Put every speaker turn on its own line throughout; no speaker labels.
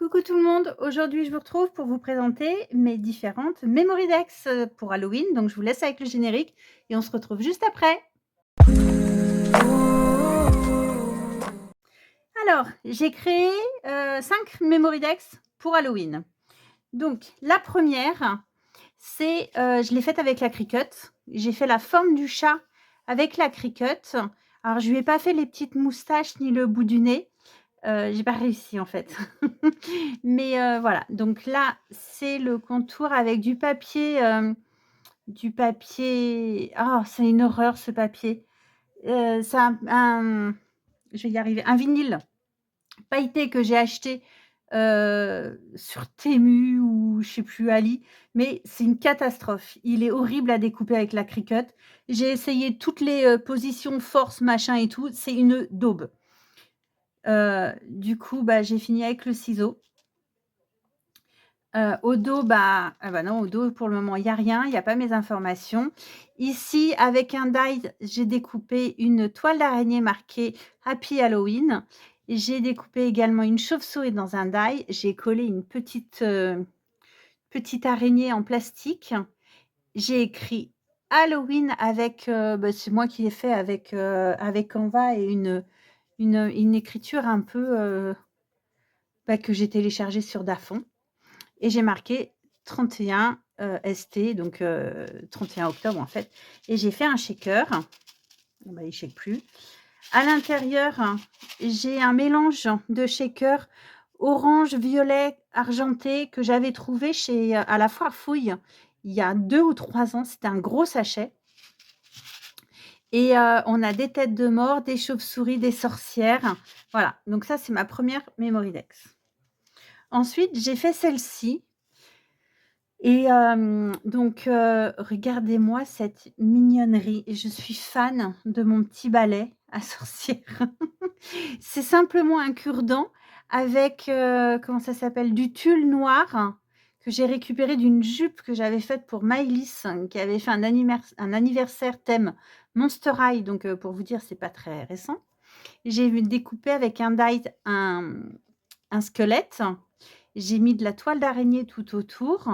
Coucou tout le monde, aujourd'hui je vous retrouve pour vous présenter mes différentes Memory Decks pour Halloween. Donc je vous laisse avec le générique et on se retrouve juste après. Alors, j'ai créé 5 Memory Decks pour Halloween. Donc la première, c'est, je l'ai faite avec la Cricut. J'ai fait la forme du chat avec la Cricut. Alors je lui ai pas fait les petites moustaches ni le bout du nez. J'ai pas réussi en fait. Mais voilà, donc là, c'est le contour avec du papier ah, c'est une horreur ce papier. C'est je vais y arriver, un vinyle pailleté que j'ai acheté, sur Temu ou je sais plus, Ali, mais c'est une catastrophe. Il est horrible à découper avec la Cricut. J'ai essayé toutes les, positions, force, machin et tout, c'est une daube. Du coup, bah, j'ai fini avec le ciseau. Au dos, bah non, au dos pour le moment, il y a rien, il y a pas mes informations. Ici, avec un die, j'ai découpé une toile d'araignée marquée Happy Halloween. J'ai découpé également une chauve-souris dans un die. J'ai collé une petite araignée en plastique. J'ai écrit Halloween avec, bah, c'est moi qui l'ai fait avec Canva et une écriture un peu, bah, que j'ai téléchargée sur Dafont. Et j'ai marqué 31 ST, donc 31 octobre en fait. Et j'ai fait un shaker. Bon, bah, il shake plus. À l'intérieur, j'ai un mélange de shaker orange, violet, argenté que j'avais trouvé chez à la Foire Fouille il y a 2 ou 3 ans. C'était un gros sachet. Et on a des têtes de mort, des chauves-souris, des sorcières. Voilà, donc ça, c'est ma première Memory Decks. Ensuite, j'ai fait celle-ci. Et donc regardez-moi cette mignonnerie. Je suis fan de mon petit balai à sorcière. C'est simplement un cure-dent avec, comment ça s'appelle? Du tulle noir que j'ai récupéré d'une jupe que j'avais faite pour Maëlys, qui avait fait un anniversaire thème Monster High, donc pour vous dire, c'est pas très récent. J'ai découpé avec un die un squelette. J'ai mis de la toile d'araignée tout autour.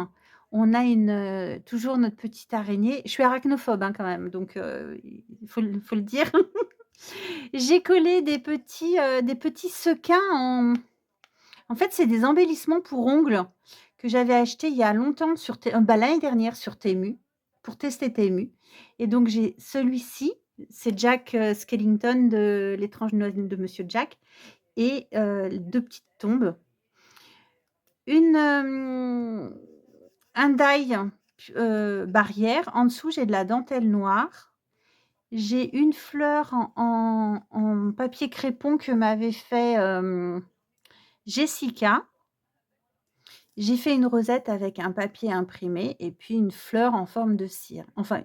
On a toujours notre petite araignée. Je suis arachnophobe, hein, quand même, donc il faut le dire. J'ai collé des petits sequins en fait, c'est des embellissements pour ongles que j'avais achetés il y a longtemps l'année dernière sur Temu, pour tester Temu. Et donc j'ai celui-ci, c'est Jack, Skellington de L'étrange Noël de Monsieur Jack et 2 petites tombes. Un die, barrière. En dessous, j'ai de la dentelle noire. J'ai une fleur en papier crépon que m'avait fait, Jessica. J'ai fait une rosette avec un papier imprimé et puis une fleur en forme de cire. Enfin,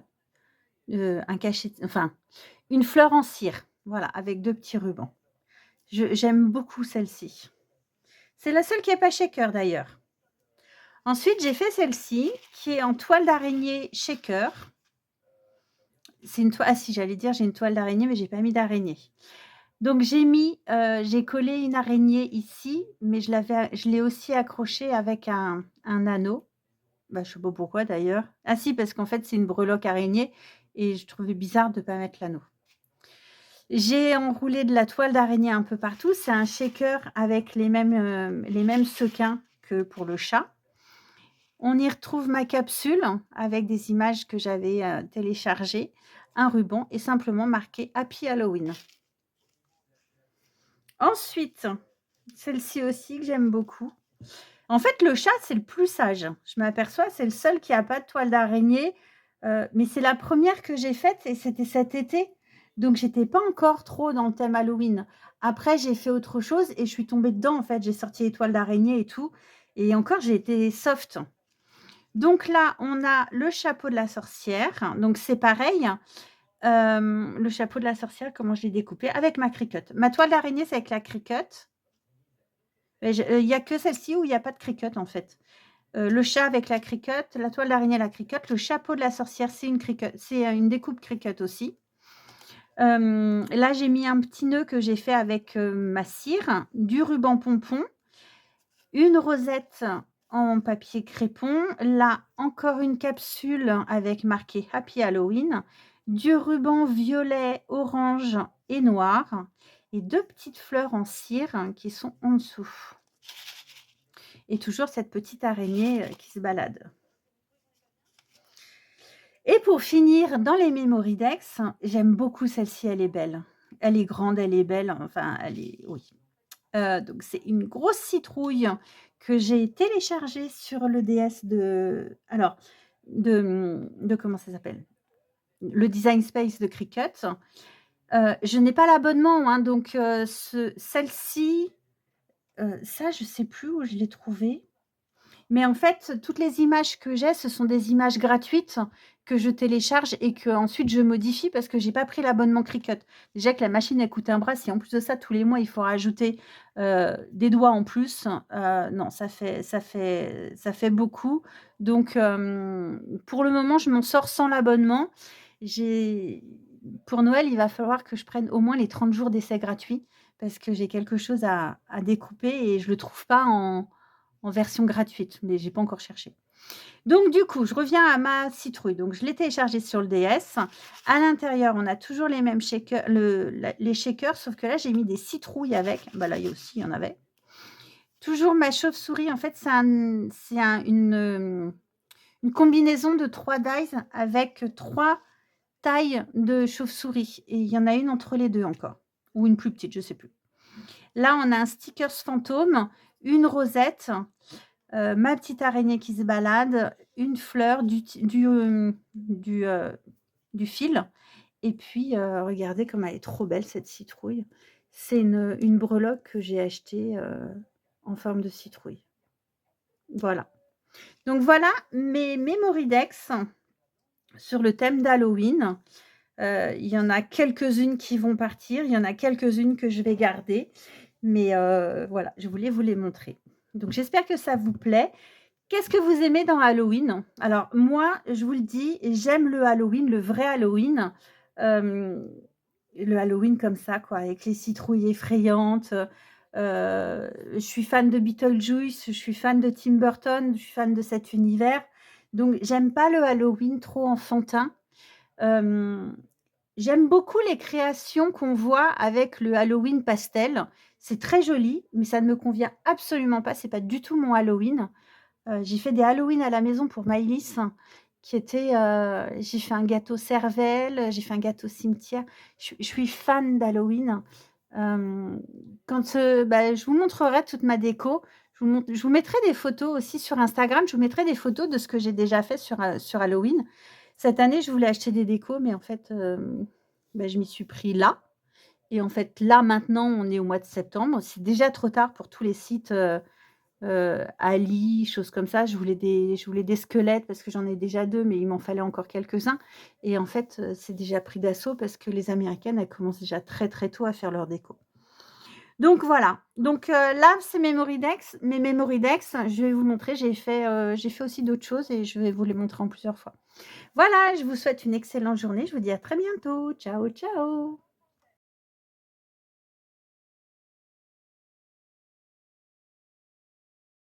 une fleur en cire, voilà, avec 2 petits rubans. J'aime beaucoup celle-ci. C'est la seule qui est pas shaker d'ailleurs. Ensuite, j'ai fait celle-ci qui est en toile d'araignée shaker. C'est une toile, ah si, j'allais dire j'ai une toile d'araignée, mais j'ai pas mis d'araignée. Donc j'ai collé une araignée ici, mais je l'ai aussi accrochée avec un anneau. Bah, je sais pas pourquoi d'ailleurs. Ah si, parce qu'en fait, c'est une breloque araignée et je trouvais bizarre de pas mettre l'anneau. J'ai enroulé de la toile d'araignée un peu partout. C'est un shaker avec les mêmes sequins que pour le chat. On y retrouve ma capsule avec des images que j'avais, téléchargées, un ruban et simplement marqué Happy Halloween. Ensuite, celle-ci aussi que j'aime beaucoup. En fait, le chat, c'est le plus sage. Je m'aperçois, c'est le seul qui a pas de toile d'araignée, mais c'est la première que j'ai faite et c'était cet été. Donc j'étais pas encore trop dans le thème Halloween. Après, j'ai fait autre chose et je suis tombée dedans, en fait. J'ai sorti les toiles d'araignée et tout et encore, j'ai été soft. Donc là, on a le chapeau de la sorcière. Donc c'est pareil, le chapeau de la sorcière, comment je l'ai découpé? Avec ma Cricut. Ma toile d'araignée, c'est avec la Cricut. Il y a que celle-ci où il y a pas de Cricut, en fait. Le chat avec la Cricut, la toile d'araignée, la Cricut, le chapeau de la sorcière, c'est une Cricut, c'est, une découpe Cricut aussi. Là, j'ai mis un petit nœud que j'ai fait avec, ma cire, du ruban pompon une rosette en papier crépon. Là, encore une capsule avec marqué Happy Halloween, du ruban violet, orange et noir et 2 petites fleurs en cire qui sont en dessous et toujours cette petite araignée, qui se balade. Et pour finir, dans les Mémoridex, j'aime beaucoup celle-ci, elle est belle. Elle est grande, elle est belle, enfin elle est oui. Donc c'est une grosse citrouille que j'ai téléchargée sur le DS de alors de comment ça s'appelle? Le Design Space de Cricut. Je n'ai pas l'abonnement, hein, donc celle-ci, ça je sais plus où je l'ai trouvée. Mais en fait, toutes les images que j'ai, ce sont des images gratuites que je télécharge et que ensuite je modifie parce que j'ai pas pris l'abonnement Cricut. Déjà que la machine, elle coûte un bras, si en plus de ça, tous les mois, il faut rajouter, des doigts en plus, non, ça fait beaucoup. Donc pour le moment, je m'en sors sans l'abonnement. J'ai Pour Noël, il va falloir que je prenne au moins les 30 jours d'essai gratuit parce que j'ai quelque chose à découper et je le trouve pas en version gratuite, mais j'ai pas encore cherché. Donc du coup, je reviens à ma citrouille. Donc je l'ai téléchargée sur le DS. À l'intérieur, on a toujours les mêmes shakers, les shakers, sauf que là, j'ai mis des citrouilles avec. Bah là, il y a aussi, il y en avait. Toujours ma chauve-souris. En fait, une combinaison de 3 dies avec 3 tailles de chauve-souris. Et il y en a une entre les deux encore. Ou une plus petite, je sais plus. Là, on a un stickers fantôme, une rosette, ma petite araignée qui se balade, une fleur, du fil et puis, regardez comme elle est trop belle cette citrouille. C'est une breloque que j'ai achetée, en forme de citrouille. Voilà. Donc voilà mes Mémoridex sur le thème d'Halloween. Il y en a quelques-unes qui vont partir, il y en a quelques-unes que je vais garder, mais voilà, je voulais vous les montrer. Donc j'espère que ça vous plaît. Qu'est-ce que vous aimez dans Halloween? Alors moi, je vous le dis, j'aime le Halloween, le vrai Halloween, hem, le Halloween comme ça quoi, avec les citrouilles effrayantes, je suis fan de Beetlejuice, je suis fan de Tim Burton, je suis fan de cet univers. Donc j'aime pas le Halloween trop enfantin. Hem, J'aime beaucoup les créations qu'on voit avec le Halloween pastel. C'est très joli, mais ça ne me convient absolument pas, c'est pas du tout mon Halloween. J'ai fait des Halloween à la maison pour Maëlys qui était, j'ai fait un gâteau cervelle, j'ai fait un gâteau cimetière. Je suis fan d'Halloween. Hem, Bah, je vous montrerai toute ma déco. Je vous mettrai des photos aussi sur Instagram. Je vous mettrai des photos de ce que j'ai déjà fait sur Halloween. Cette année, je voulais acheter des décos, mais en fait, bah, je m'y suis pris là et en fait, là, maintenant, on est au mois de septembre. C'est déjà trop tard pour tous les sites, Ali, choses comme ça. Je voulais des squelettes parce que j'en ai déjà 2, mais il m'en fallait encore quelques-uns et en fait, c'est déjà pris d'assaut parce que les américaines, elles commencent déjà très, très tôt à faire leur déco. Donc voilà, donc là, c'est Mémoridex. Mes Mémoridex, je vais vous montrer, j'ai fait aussi d'autres choses et je vais vous les montrer en plusieurs fois. Voilà, je vous souhaite une excellente journée. Je vous dis à très bientôt. Ciao, ciao.